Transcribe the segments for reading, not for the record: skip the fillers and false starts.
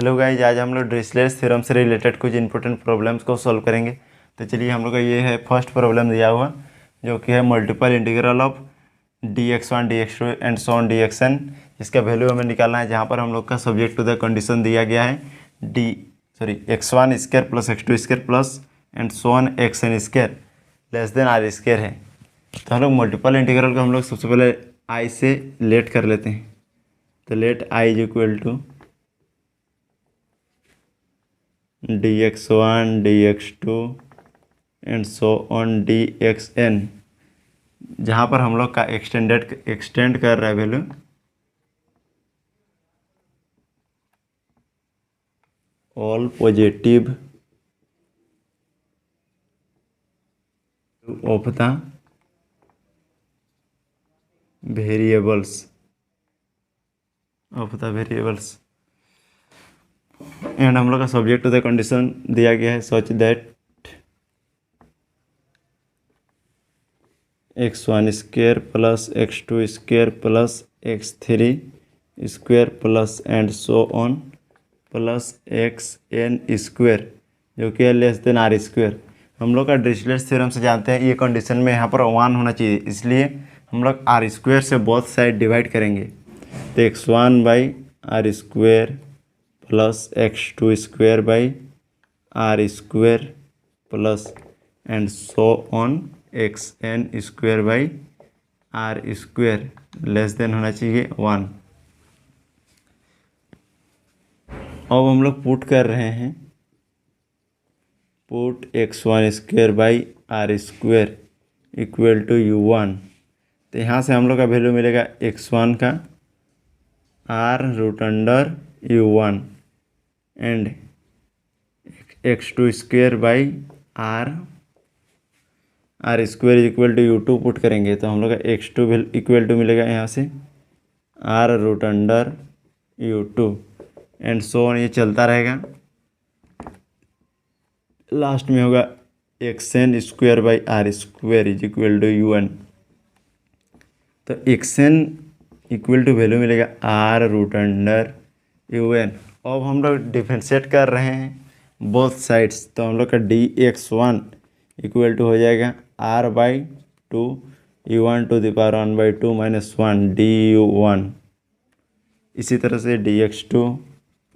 Hello guys, आज हम लोग डिरिचलेट थ्योरम से रिलेटेड कुछ इंपॉर्टेंट प्रॉब्लम्स को सॉल्व करेंगे। तो चलिए, हम लोग का ये है फर्स्ट प्रॉब्लम दिया हुआ, जो कि है multiple integral of dx1 dx2 and so on dxn। इसका वैल्यू हमें निकालना है, जहाँ पर हम लोग का सब्जेक्ट टू द कंडीशन दिया गया है x1 square plus x2 square plus and so on xn square less than r square है। तो हम लोग मल्टीपल इंटीग्रल को हम लोग सबसे पहले i से लेट कर लेते हैं। तो let i is equal to dx1 dx2 and so on dxn, जहाँ पर हम लोग का एक्सटेंड कर रहा है value all positive of the variables and हम लोग का सब्जेक्ट टू द कंडीशन दिया गया है such that x1 square plus x2 square plus x3 square plus and so on plus xn square, जो कि है लेस देन r स्क्वायर। हम लोग का डिरिचलेट थ्योरम से जानते हैं ये कंडीशन में यहाँ पर 1 होना चाहिए, इसलिए हम लोग r स्क्वायर से बोथ साइड डिवाइड करेंगे। तो x1 by r square plus x2 square by r square plus and so on xn square by r square less than होना चाहिए 1। अब हम लोग पुट कर रहे हैं, put x1 square by r square equal to u1। तो यहाँ से हम लोग का वैल्यू मिलेगा x1 का r root under u1 and x2 square by r square equal to u2 put करेंगे। तो हम लोग का x2 इक्वल टू मिलेगा यहाँ से r root under u2 and so on, ये चलता रहेगा। लास्ट में होगा xn square by r square is equal to un। तो xn इक्वल टू वैल्यू मिलेगा r रूट अंडर un। अब हम लोग डिफरेंशिएट कर रहे हैं बोथ साइड्स, तो हम लोग का dx1 इक्वल टू हो जाएगा r by 2 u1 to the power 1/2 minus 1 du1। इसी तरह से dx2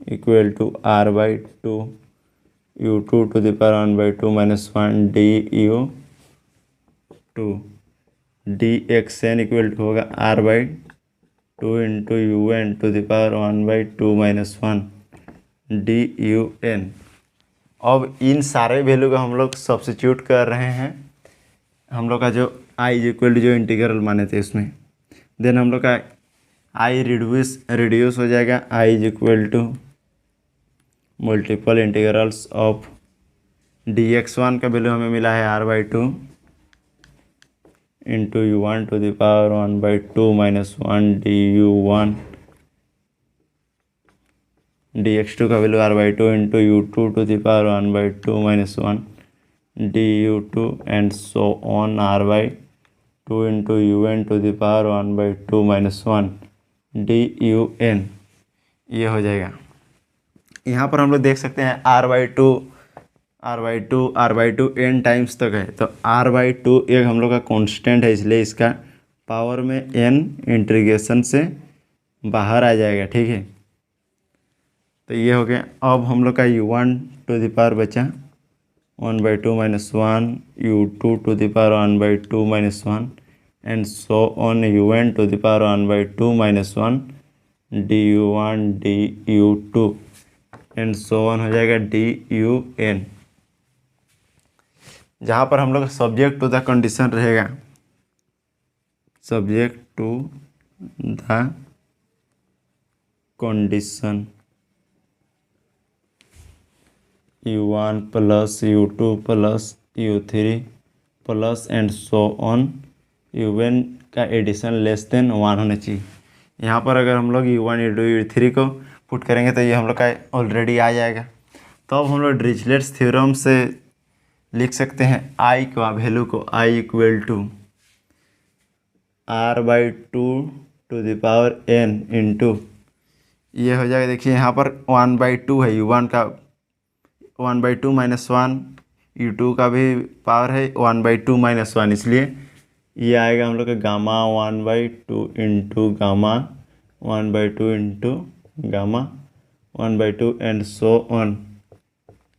equal to r by 2 u2 to the power 1/2 minus 1 du2। dxn equal to होगा r by 2 into un to the power 1/2 minus 1 dun। अब इन सारे value का हम लोग substitute कर रहे हैं हम लोग का जो i इज इक्वल टू जो इंटीग्रल माने थे उसमें। देन हम लोग का i रिड्यूस हो जाएगा, i is equal to multiple integrals of dx1 का वैल्यू हमें मिला है r by 2 into u1 to the power 1/2 minus 1 du1। dx2 का value r by 2 into u2 to the power 1/2 minus 1 du2 and so on r by 2 into un to the power 1/2 minus 1 dun। ये हो जाएगा। यहाँ पर हम लोग देख सकते हैं r by two n times तक है, तो r बाई 2 एक हम लोग का कांस्टेंट है, इसलिए इसका पावर में n इंटीग्रेशन से बाहर आ जाएगा। ठीक है, तो ये हो गया। अब हम लोग का u1 टू द पावर बचा 1/2 minus 1 u2 to the power 1/2 minus 1 and so on un to the power 1/2 minus 1 du1 du2 and so on हो जाएगा dun। जहाँ पर हम लोग सब्जेक्ट टू द कंडीशन रहेगा, subject to the condition u1 plus u2 plus u3 plus and so on un का addition less than 1 होना चाहिए। यहाँ पर अगर हम लोग u1 u2 u3 को पुट करेंगे तो ये हम लोग का ऑलरेडी आ जाएगा। तो अब हम लोग डिरिचलेट थ्योरम से लिख सकते हैं i का वैल्यू को i equal to r by 2 to the power n into ये हो जाएगा, देखिए यहाँ पर 1/2 है u1 का, 1/2 - 1, u2 का भी पावर है 1/2 - 1, इसलिए ये आएगा हम लोग का gamma 1/2 into gamma 1/2 into gamma 1/2 and so on.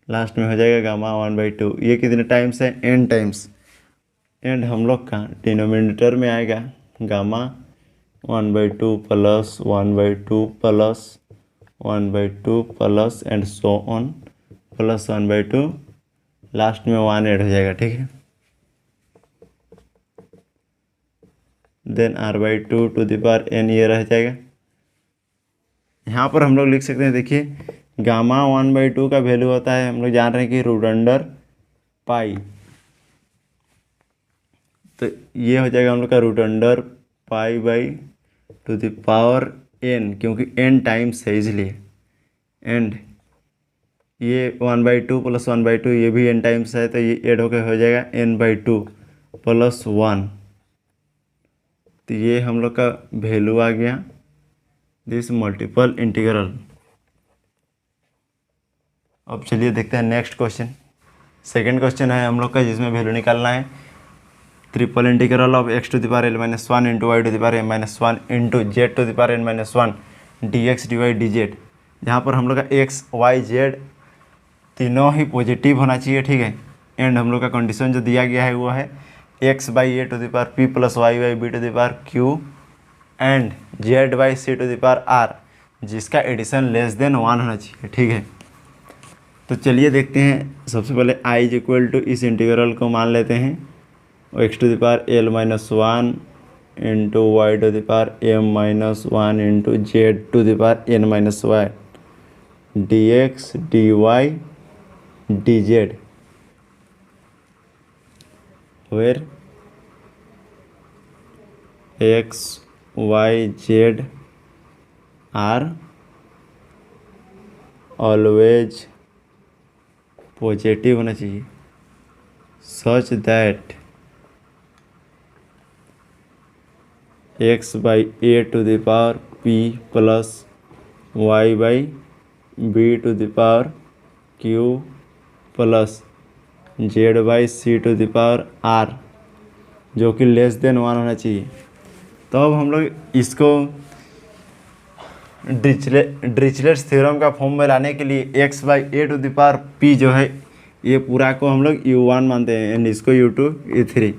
Last में हो जाएगा गामा 1/2। ये कितने टाइम्स है? n times. एंड हम लोग का डिनोमिनेटर में आएगा gamma 1/2 plus 1/2 plus 1/2 plus and so on plus 1/2, last में 1 ऐड हो जाएगा, ठीक है। Then r/2 to the power n ये रह जाएगा। यहाँ पर हम लोग लिख सकते हैं, देखिए गामा 1/2 का वैल्यू होता है, हम लोग जान रहे हैं कि √पाई, तो ये हो जाएगा हम लोग का √पाई टू द पावर n, क्योंकि n टाइम्स है इसलिए। एंड ये 1/2 प्लस 1/2 ये भी n टाइम्स है, तो ये ऐड होकर हो जाएगा n/2 प्लस 1। तो ये हम लोग का वैल्यू आ गया दिस मल्टीपल इंटीग्रल। अब चलिए देखते हैं नेक्स्ट क्वेश्चन। सेकंड क्वेश्चन है हम लोग का, जिसमें वैल्यू निकालना है triple integral of x to the power l-1 into y to the power m-1 into z to the power n-1 dx dy dz, जहाँ पर हम लोग का x y z तीनों ही पॉजिटिव होना चाहिए, ठीक है। एंड हम लोग का कंडीशन जो दिया गया है वो है x/a to the power p plus y/b to the power q and z/c to the power r, जिसका एडिशन लेस देन 1 होना चाहिए, ठीक है। तो चलिए देखते हैं। सबसे पहले i इज इक्वल टू इस इंटीग्रल को मान लेते हैं x to the power l-1 into Y to the power m-1 into z to the पावर n-y dx dy dz, where x y z are always positive होना चाहिए, such that x/a to the power p plus y/b to the power q plus z/c to the power r, जो कि less than 1 होना चाहिए। तो अब हम लोग इसको डिरिचलेट थ्योरम का फॉर्म में लाने के लिए x/a to the power p जो है ये पूरा को हम लोग u1 मानते हैं एंड इसको u2 u3।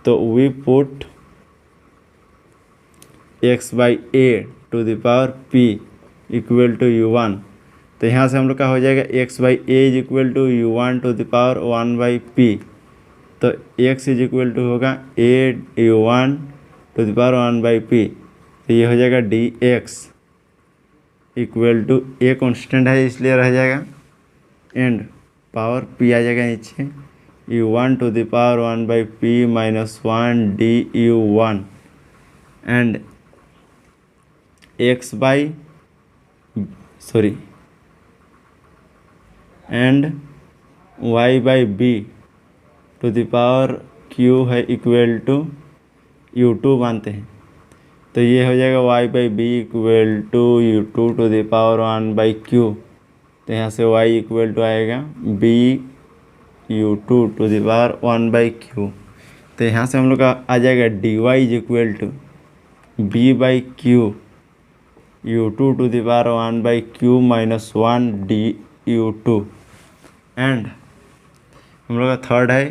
तो we put x/a to the power p equal to u1। तो यहाँ से हम लोग का हो जाएगा x/a is equal to u1 to the power 1/p। तो x इज इक्वल टू होगा a u1 to the power 1/p। तो ये हो जाएगा dx equal to a constant है इसलिए रह जाएगा एंड पावर p आ जाएगा नीचे u1 to the power 1/p minus 1 du1 and and y/b to the power q है इक्वल टू u2 मानते हैं। तो ये हो जाएगा y/b equal to u2 to the power 1/q। तो यहाँ से y इक्वल टू आएगा b u2 to the power 1/q। तो यहाँ से हम लोग का आ जाएगा dy is equal to b/q u2 to the power 1/q minus 1 du2 and हम लोग का थर्ड है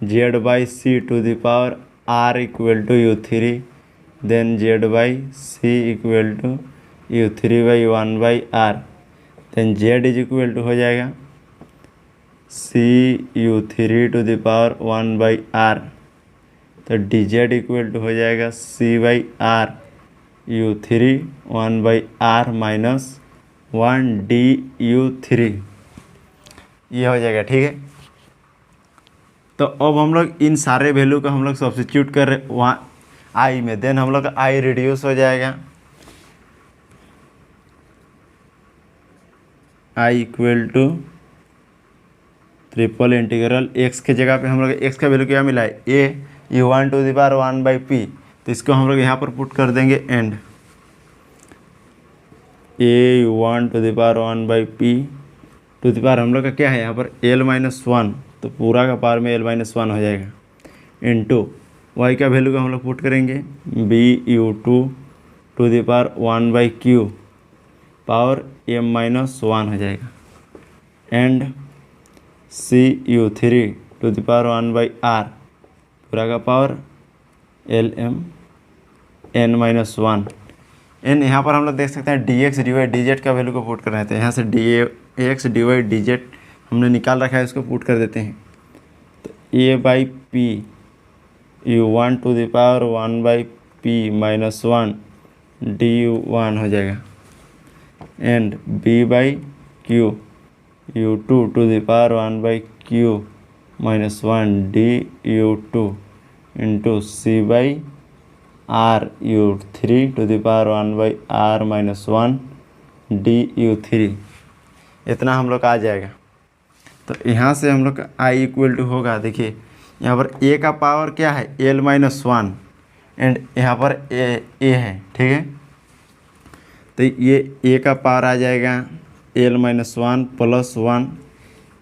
z/c to the power r equal to u3, then z/c equal to u3/1/r, then z is equal to हो जाएगा c u3 to the power 1/r। तो dz equal to हो जाएगा c/r u3 1/r minus 1 du3, ये हो जाएगा, ठीक है। तो अब हम लोग इन सारे वैल्यू को हम लोग सब्स्टिट्यूट कर रहे वहाँ आई में, देन हम लोग का आई रिड्यूस हो जाएगा I equal to triple integral x के जगह पे हम लोग x का वैल्यू क्या मिला है a u1 to the power 1/p। तो इसको हम लोग यहाँ पर पुट कर देंगे and a1 to the power 1/p to the power हम लोग का क्या है यहाँ पर l-1, तो पूरा का पावर में l-1 हो जाएगा, इनटू y का वैल्यू का हम लोग पुट करेंगे bu2 to the power 1/q power m-1 हो जाएगा, and cu3 to the power 1/r पूरा का पावर ln-1। एन यहाँ पर हम लोग देख सकते हैं dx dy dz का वैल्यू को पुट कर रहे थे, यहाँ से dx dy dz हमने निकाल रखा है, इसको पुट कर देते हैं। तो a/p u1 to the power 1/p-1 du1 हो जाएगा, and b/q u2 to the power 1/q-1 du2 into c/r u3 to the power 1/r-1 du3, इतना हम लोग का आ जाएगा। तो यहाँ से हम लोग का i इक्वल टू होगा, देखिए यहाँ पर a का पावर क्या है l-1 एंड यहाँ पर a है, ठीक है। तो ये a का पावर आ जाएगा l-1 प्लस 1,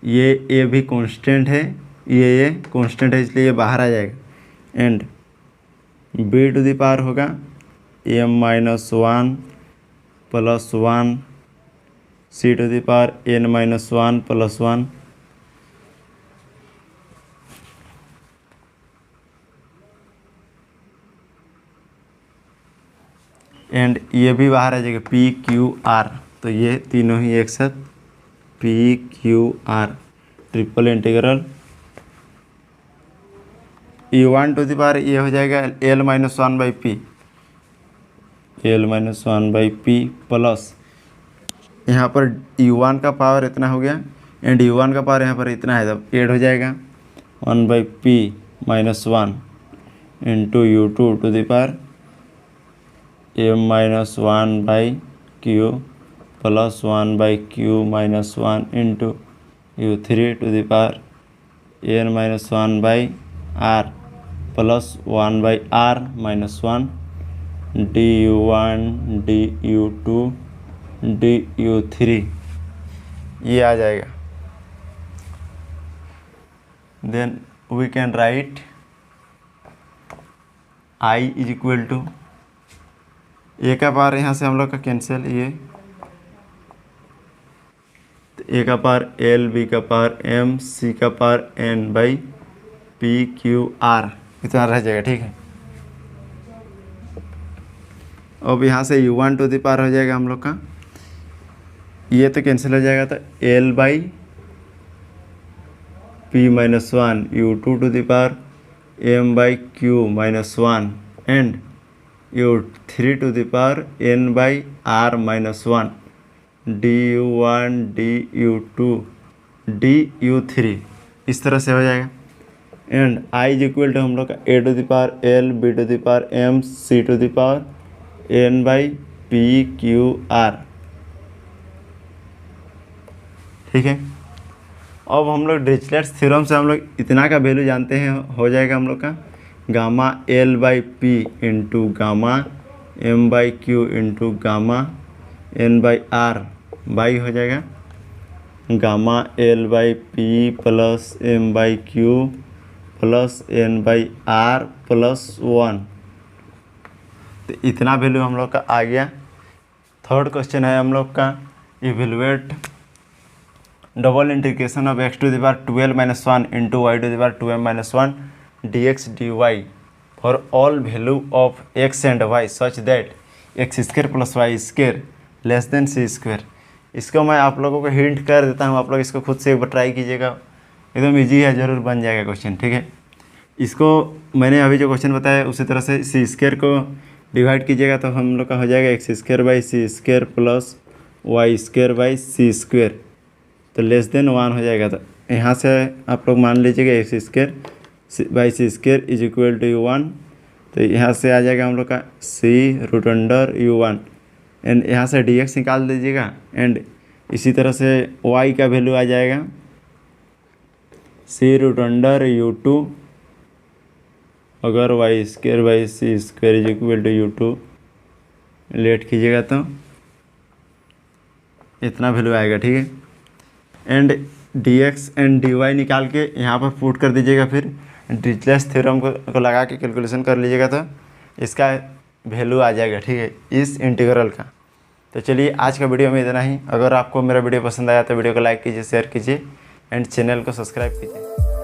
ये a भी कांस्टेंट है, ये कांस्टेंट है इसलिए ये बाहर आ जाएगा, and b to the power होगा m-1 plus 1 c to the power n-1 plus 1 and ये भी बाहर आ जाएगा p-q-r, तो ये तीनों ही एक साथ p-q-r triple integral u1 to the power ये हो जाएगा l-1/p प्लस यहाँ पर u1 का पावर इतना हो गया एंड u1 का पावर यहाँ पर इतना है, तब ऐड हो जाएगा 1/p-1 into u2 to the power m-1/q plus 1/q-1 into u3 to the power n-1/r plus 1/r-1 du1 du2 du3, ये आ जाएगा। Then we can write i is equal to a का पावर यहाँ से हम लोग का कैंसिल, ये तो a का पावर l, b का पावर m, c का पावर n/p-q-r इतना रह जाएगा, ठीक है। अब यहाँ से u1 टू द पावर हो जाएगा हम लोग का, ये तो कैंसिल हो जाएगा, तो l/p-1 u2 to the power m/q-1 and u3 to the power n/r-1 du1 du2 du3, इस तरह से हो जाएगा। And i is equal to हम लोग का a to the power l, b to the power m, c to the power n/p-q-r, ठीक है। अब हम लोग डिरिचलेट थ्योरम से हम लोग इतना का वैल्यू जानते हैं, हो जाएगा हम लोग का gamma l/p into gamma m/q into gamma n/r by हो जाएगा gamma l/p plus m/q plus n/r plus 1, तो इतना वैल्यू हम लोग का आ गया। थर्ड क्वेश्चन है हम लोग का evaluate double integration of x to the power 12-1 into y to the power 2m-1 dx dy for all value of x and y such that x² plus y² less than c²। इसको मैं आप लोगों को hint कर देता हूँ, आप लोग इसको खुद से एक बार ट्राई कीजिएगा, एकदम इजी है, ज़रूर बन जाएगा क्वेश्चन, ठीक है। इसको मैंने अभी जो क्वेश्चन बताया उसी तरह से c² को डिवाइड कीजिएगा, तो हम लोग का हो जाएगा x² प्लस y² तो लेस देन 1 हो जाएगा। तो यहाँ से आप लोग मान लीजिएगा x² is equal to u1, तो यहाँ से आ जाएगा हम लोग का c√u1 एंड यहाँ से dx निकाल दीजिएगा, एंड इसी तरह से y का वैल्यू आ जाएगा c√u2, अगर y² is equal to u2 late कीजिएगा तो इतना वैल्यू आएगा, ठीक है। एंड dx एंड dy निकाल के यहाँ पर पुट कर दीजिएगा, फिर डिरिचलेट थ्योरम को लगा के कैलकुलेशन कर लीजिएगा तो इसका वैल्यू आ जाएगा, ठीक है, इस इंटीग्रल का। तो चलिए आज का वीडियो में इतना ही। अगर आपको मेरा वीडियो पसंद आया तो वीडियो को लाइक कीजिए, शेयर कीजिए एंड चैनल को सब्सक्राइब कीजिए।